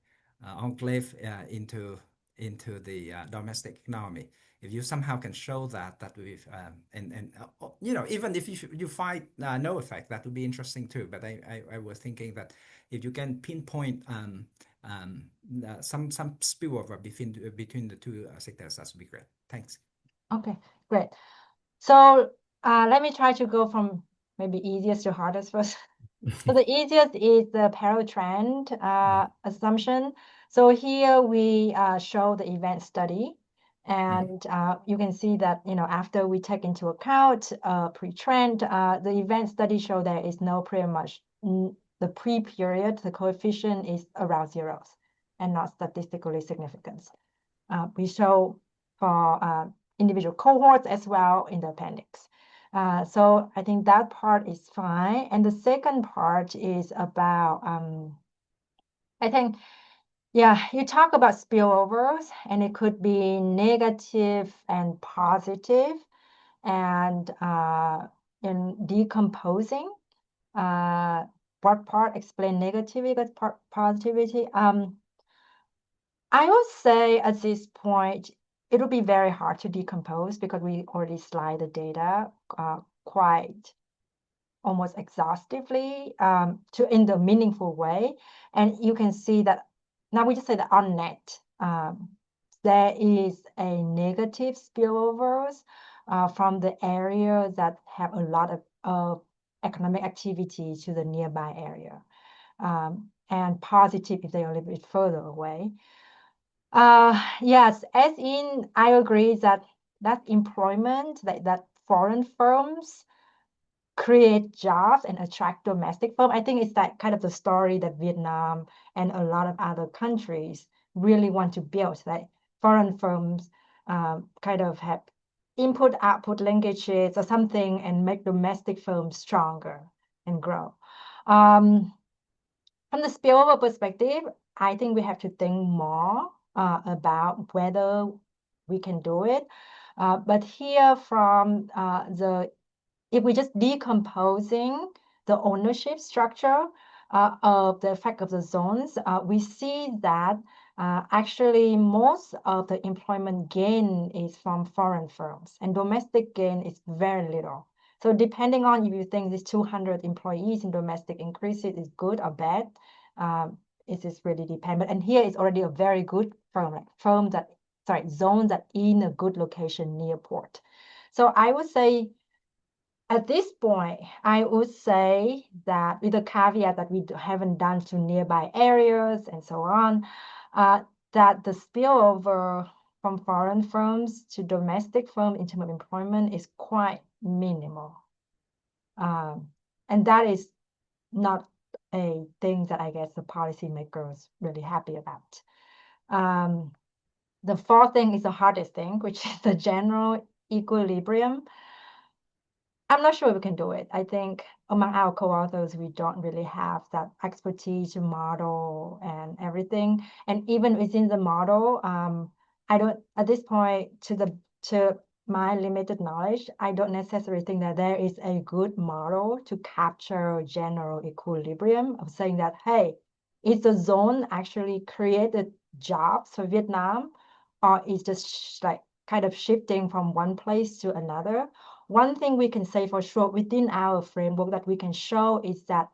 enclave into the domestic economy. If you somehow can show that would and you know, even if you find no effect, that would be interesting too. But I was thinking that if you can pinpoint some spillover between the two sectors, that would be great. Thanks. Okay, great. So let me try to go from maybe easiest to hardest first. So the easiest is the parallel trend assumption. So here we show the event study, and you can see that, you know, after we take into account pre-trend, the event study show there is no pretty much the pre-period, the coefficient is around zeros and not statistically significant. We show for individual cohorts as well in the appendix. So I think that part is fine. And the second part is about, I think, yeah, you talk about spillovers, and it could be negative and positive, and in decomposing, what part explain negativity, what part positivity. I would say at this point, it will be very hard to decompose because we already slide the data quite almost exhaustively in the meaningful way. And you can see that now we just say that on net, there is a negative spillovers from the areas that have a lot of economic activity to the nearby area, and positive if they are a little bit further away. Yes, as in, I agree that employment, that foreign firms create jobs and attract domestic firms. I think it's that kind of the story that Vietnam and a lot of other countries really want to build, that foreign firms kind of have input-output linkages or something and make domestic firms stronger and grow. From the spillover perspective, I think we have to think more about whether we can do it. But here from if we just decomposing the ownership structure of the effect of the zones, we see that actually most of the employment gain is from foreign firms and domestic gain is very little. So depending on if you think this 200 employees in domestic increases is good or bad, it is really dependent. And here is already a very good zone that in a good location near port. So I would say at this point, I would say that with the caveat that we haven't done to nearby areas and so on, that the spillover from foreign firms to domestic firms in terms of employment is quite minimal. And that is not a thing that I guess the policymakers really happy about. The fourth thing is the hardest thing, which is the general equilibrium. I'm not sure we can do it. I think among our co-authors, we don't really have that expertise to model and everything. And even within the model, I don't, at this point, to my limited knowledge, I don't necessarily think that there is a good model to capture general equilibrium of saying that, hey, is the zone actually created jobs for Vietnam, or is just like kind of shifting from one place to another? One thing we can say for sure within our framework that we can show is that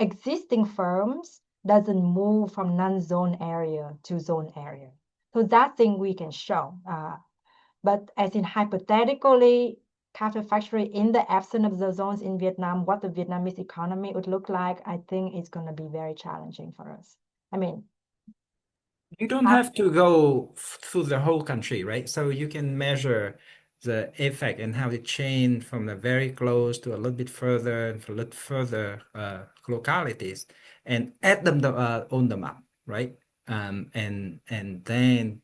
existing firms doesn't move from non-zone area to zone area. So that thing we can show. But as in hypothetically, counterfactually, in the absence of the zones in Vietnam, what the Vietnamese economy would look like, I think it's going to be very challenging for us. I mean, you don't have to go through the whole country, right? So you can measure the effect and how it changed from the very close to a little bit further and a little further localities, and add them on the map, right? And then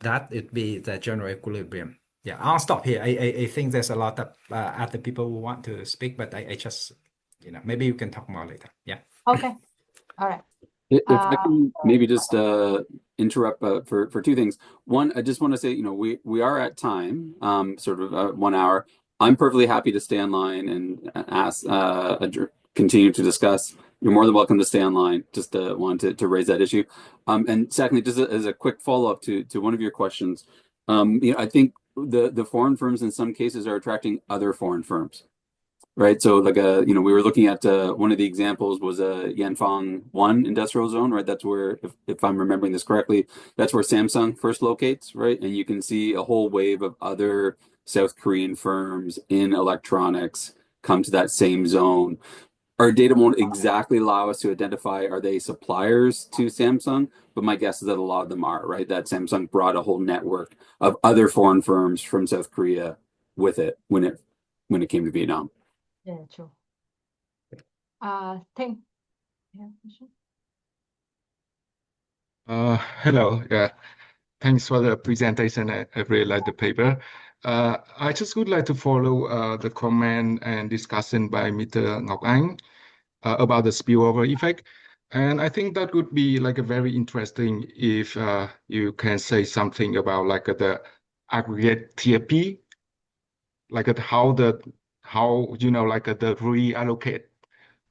that would be the general equilibrium. Yeah, I'll stop here. I think there's a lot of other people who want to speak, but I just, maybe you can talk more later. Yeah. Okay. All right. If I can maybe just interrupt for two things. One, I just want to say, we are at time, sort of 1 hour. I'm perfectly happy to stay online and ask, continue to discuss. You're more than welcome to stay online. Just wanted to raise that issue. And secondly, just as a quick follow-up to one of your questions, I think the foreign firms in some cases are attracting other foreign firms. Right. So like we were looking at one of the examples was Yanfang 1 industrial zone, right? That's where, if I'm remembering this correctly, that's where Samsung first locates, right? And you can see a whole wave of other South Korean firms in electronics come to that same zone. Our data won't exactly allow us to identify, are they suppliers to Samsung? But my guess is that a lot of them are, right? That Samsung brought a whole network of other foreign firms from South Korea with it when it came to Vietnam. Yeah, true. Thanh, you have a question? Hello. Yeah, thanks for the presentation. I really like the paper. I just would like to follow the comment and discussion by Mr. Ngọc Anh about the spillover effect. And I think that would be like a very interesting if you can say something about like the aggregate TFP, like how the reallocate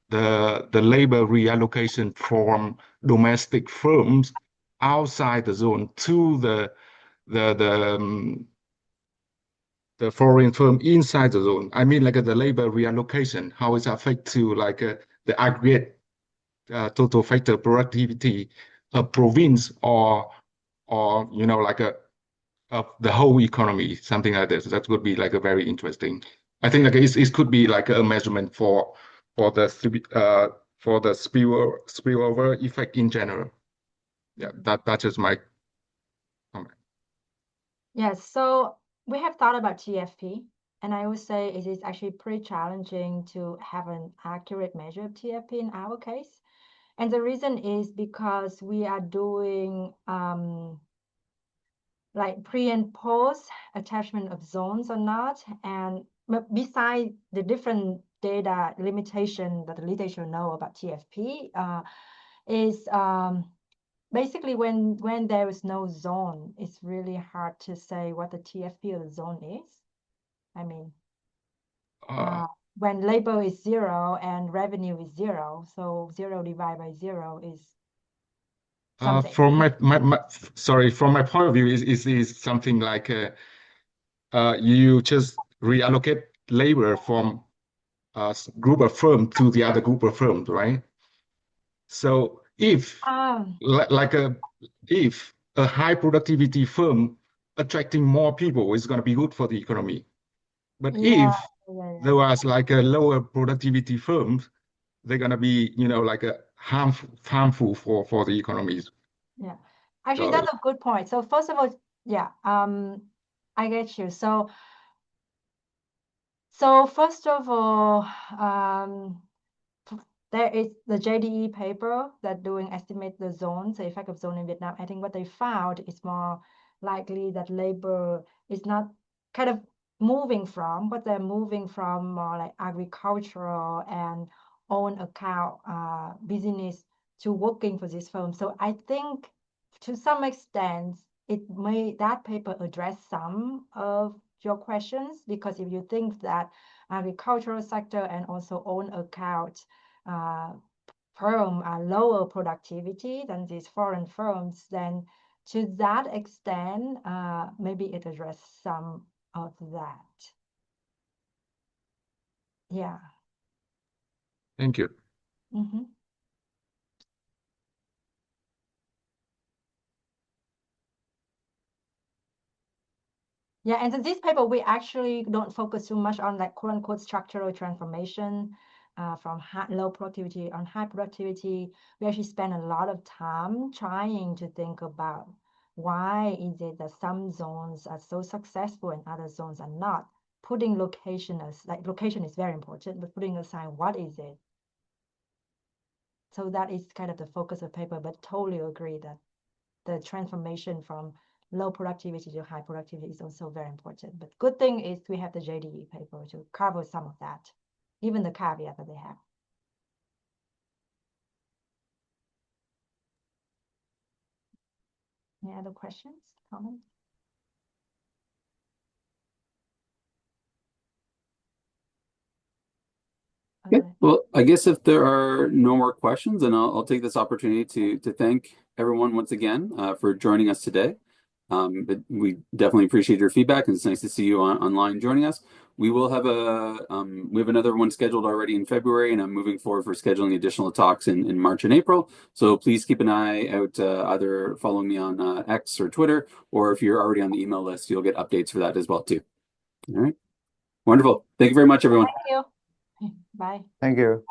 the labor reallocation from domestic firms outside the zone to the foreign firm inside the zone. I mean, like the labor reallocation, how it affects to like the aggregate total factor productivity of province or like of the whole economy, something like this. That would be like a very interesting. I think like it could be like a measurement for the spillover effect in general. Yeah, that's just my comment. Yes, so we have thought about TFP, and I would say it is actually pretty challenging to have an accurate measure of TFP in our case. And the reason is because we are doing like pre and post attachment of zones or not. And besides the different data limitation that the literature know about TFP is basically when there is no zone, it's really hard to say what the TFP of the zone is. I mean, when labor is 0 and revenue is 0, so 0 divided by 0 is something. From my point of view, is something like you just reallocate labor from a group of firms to the other group of firms, right? So if if a high productivity firm attracting more people is going to be good for the economy, but if there was like a lower productivity firms, they're going to be like a harmful for the economies. Yeah, actually that's a good point. So first of all, yeah, I get you. So first of all, there is the JDE paper that doing estimate the zones, the effect of zone in Vietnam. I think what they found is more likely that labor is not kind of moving from, but they're moving from more like agricultural and own account business to working for this firm. So I think to some extent, that paper address some of your questions, because if you think that agricultural sector and also own account firm are lower productivity than these foreign firms, then to that extent, maybe it addresses some of that. Yeah. Thank you. Mm-hmm. Yeah, and in this paper, we actually don't focus too much on like quote unquote structural transformation from low productivity on high productivity. We actually spend a lot of time trying to think about why is it that some zones are so successful and other zones are not? Putting location as, like, location is very important, but putting aside, what is it? So that is kind of the focus of paper, but totally agree that the transformation from low productivity to high productivity is also very important. But good thing is we have the JDE paper to cover some of that, even the caveat that they have. Any other questions, comments? Okay. Okay. Well, I guess if there are no more questions, then I'll take this opportunity to thank everyone once again for joining us today. But we definitely appreciate your feedback, and it's nice to see you online joining us. We will have we have another one scheduled already in February, and I'm moving forward for scheduling additional talks in March and April. So please keep an eye out, either following me on X or Twitter, or if you're already on the email list, you'll get updates for that as well too. All right. Wonderful. Thank you very much, everyone. Thank you. Bye. Thank you.